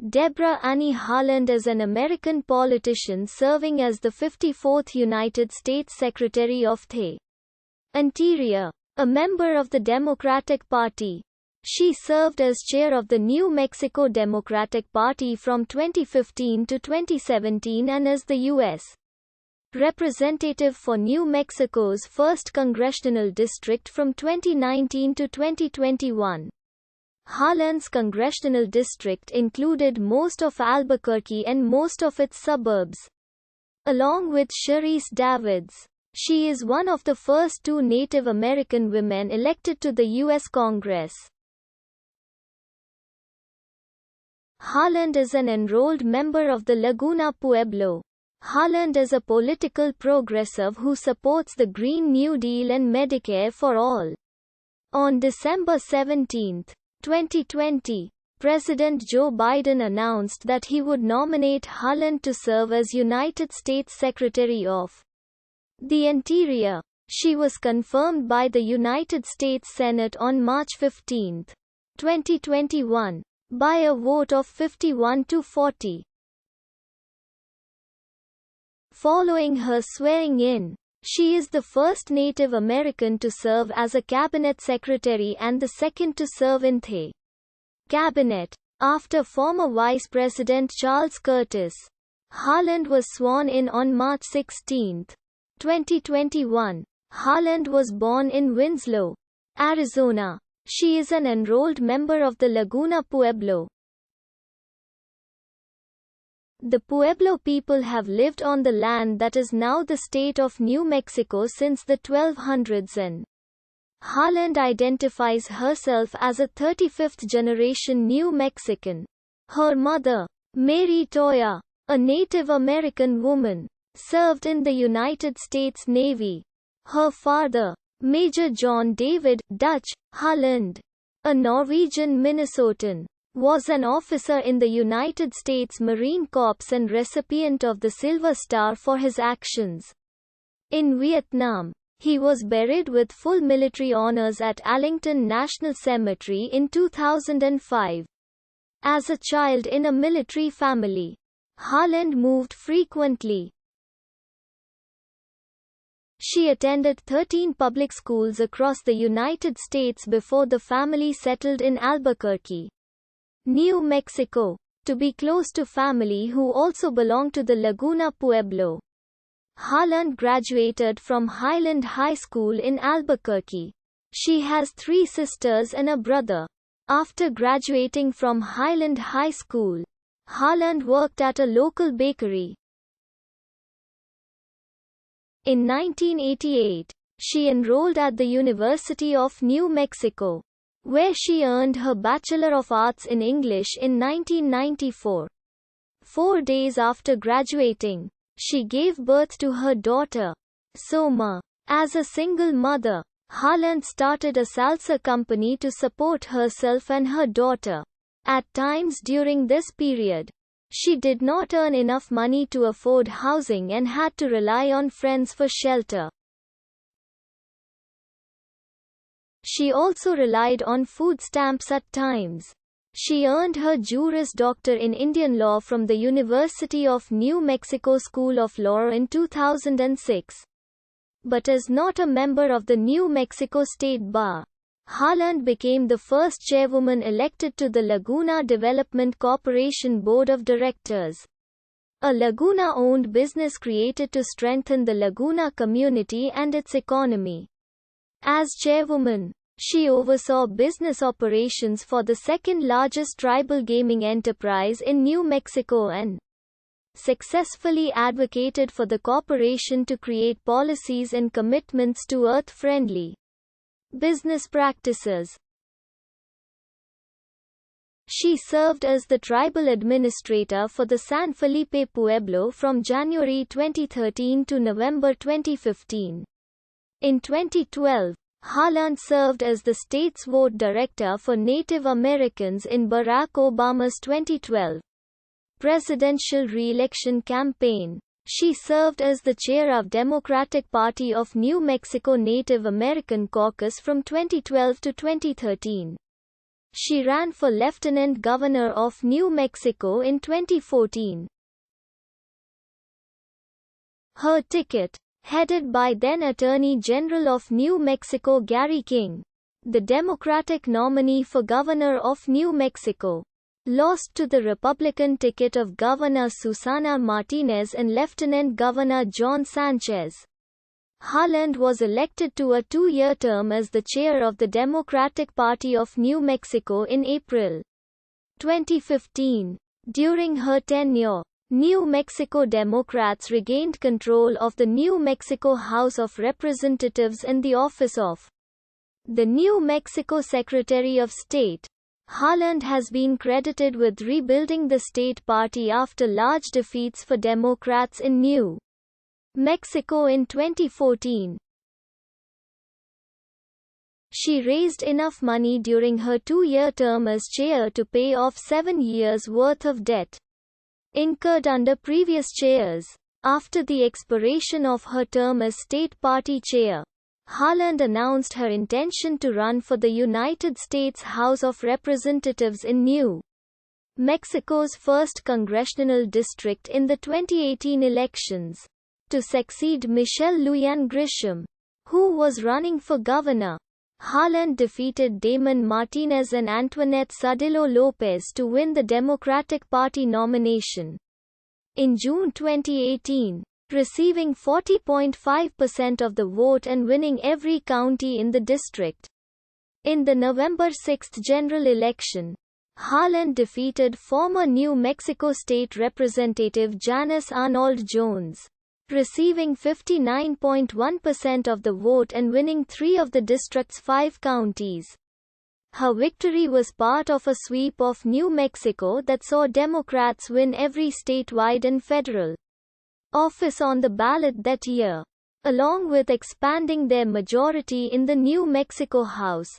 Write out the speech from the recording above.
Deborah Annie Haaland is an American politician serving as the 54th United States Secretary of the Interior, a member of the Democratic Party. She served as chair of the New Mexico Democratic Party from 2015 to 2017 and as the U.S. representative for New Mexico's 1st Congressional District from 2019 to 2021. Haaland's congressional district included most of Albuquerque and most of its suburbs. Along with Sharice Davids, she is one of the first 2 Native American women elected to the U.S. Congress. Haaland is an enrolled member of the Laguna Pueblo. Haaland is a political progressive who supports the Green New Deal and Medicare for all. On December 17, 2020, President Joe Biden announced that he would nominate Haaland to serve as United States Secretary of the Interior. She was confirmed by the United States Senate on March 15, 2021, by a vote of 51 to 40. Following her swearing-in, she is the first Native American to serve as a cabinet secretary and the second to serve in the cabinet, after former Vice President Charles Curtis. Haaland was sworn in on March 16, 2021. Haaland was born in Winslow, Arizona. She is an enrolled member of the Laguna Pueblo. The Pueblo people have lived on the land that is now the state of New Mexico since the 1200s and Haaland identifies herself as a 35th-generation New Mexican. Her mother, Mary Toya, a Native American woman, served in the United States Navy. Her father, Major John David Dutch Haaland, a Norwegian Minnesotan, was an officer in the United States Marine Corps and recipient of the Silver Star for his actions in Vietnam. He was buried with full military honors at Arlington National Cemetery in 2005. As a child in a military family, Haaland moved frequently. She attended 13 public schools across the United States before the family settled in Albuquerque, New Mexico, to be close to family who also belong to the Laguna Pueblo. Haaland graduated from Highland High School in Albuquerque. She has 3 sisters and a brother. After graduating from Highland High School, Haaland worked at a local bakery. In 1988, she enrolled at the University of New Mexico, where she earned her Bachelor of Arts in English in 1994. 4 days after graduating, she gave birth to her daughter, Soma. As a single mother, Haaland started a salsa company to support herself and her daughter. At times during this period, she did not earn enough money to afford housing and had to rely on friends for shelter. She also relied on food stamps at times. She earned her Juris Doctor in Indian Law from the University of New Mexico School of Law in 2006, but is not a member of the New Mexico State Bar. Haaland became the first chairwoman elected to the Laguna Development Corporation Board of Directors, a Laguna-owned business created to strengthen the Laguna community and its economy. As chairwoman, she oversaw business operations for the second-largest tribal gaming enterprise in New Mexico and successfully advocated for the corporation to create policies and commitments to earth-friendly business practices. She served as the tribal administrator for the San Felipe Pueblo from January 2013 to November 2015. In 2012, Haaland served as the state's vote director for Native Americans in Barack Obama's 2012 presidential re-election campaign. She served as the chair of Democratic Party of New Mexico Native American Caucus from 2012 to 2013. She ran for Lieutenant Governor of New Mexico in 2014. Her ticket, headed by then Attorney General of New Mexico Gary King, the Democratic nominee for governor of New Mexico, lost to the Republican ticket of Governor Susana Martinez and Lieutenant Governor John Sanchez. Haaland was elected to a 2-year term as the chair of the Democratic Party of New Mexico in April 2015. During her tenure, New Mexico Democrats regained control of the New Mexico House of Representatives and the office of the New Mexico Secretary of State. Haaland has been credited with rebuilding the state party after large defeats for Democrats in New Mexico in 2014. She raised enough money during her 2-year term as chair to pay off 7 years' worth of debt incurred under previous chairs. After the expiration of her term as state party chair, Haaland announced her intention to run for the United States House of Representatives in New Mexico's 1st congressional district in the 2018 elections, to succeed Michelle Lujan Grisham, who was running for governor. Haaland defeated Damon Martinez and Antoinette Sudillo Lopez to win the Democratic Party nomination in June 2018, receiving 40.5% of the vote and winning every county in the district. In the November 6 general election, Haaland defeated former New Mexico State Representative Janice Arnold Jones, receiving 59.1% of the vote and winning 3 of the district's 5 counties. Her victory was part of a sweep of New Mexico that saw Democrats win every statewide and federal office on the ballot that year. Along with expanding their majority in the New Mexico House,